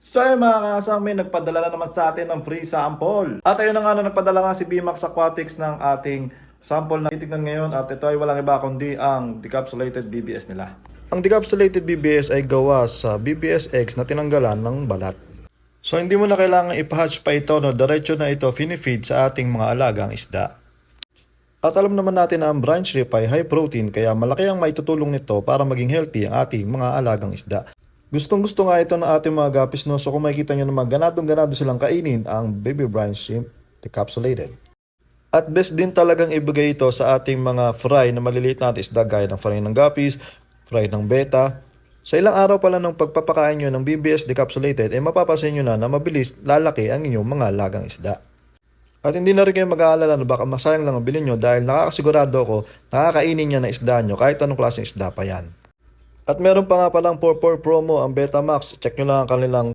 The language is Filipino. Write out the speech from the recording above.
So yun mga kasami, nagpadala na naman sa atin ng free sample. At ayun na nga na nagpadala nga si BMAX Aquatics ng ating sample na titignan ngayon. At ito ay walang iba kundi ang decapsulated BBS nila. Ang decapsulated BBS ay gawa sa BBS eggs na tinanggalan ng balat. So hindi mo na kailangan ipahatch pa ito, no? Diretso na ito finifeed sa ating mga alagang isda. At alam naman natin na ang brine shrimp ay high protein kaya malaki ang maitutulong nito para maging healthy ang ating mga alagang isda. Gustong-gusto nga ito ng ating mga gapis, no? So kung makikita nyo naman, ganadong-ganado silang kainin ang baby brine shrimp decapsulated. At best din talagang ibigay ito sa ating mga fry na maliliit na isda gaya ng fry ng gapis, fry ng beta. Sa ilang araw pala ng pagpapakain nyo ng BBS decapsulated, mapapansin nyo na mabilis lalaki ang inyong mga alagang isda. At hindi na rin kayo mag-aalala na baka masayang lang ang bilhin nyo dahil nakakasigurado ako nakakainin niya na isda nyo kahit anong klaseng isda pa yan. At meron pa nga palang 4-4 promo ang Betamax. Check nyo lang ang kanilang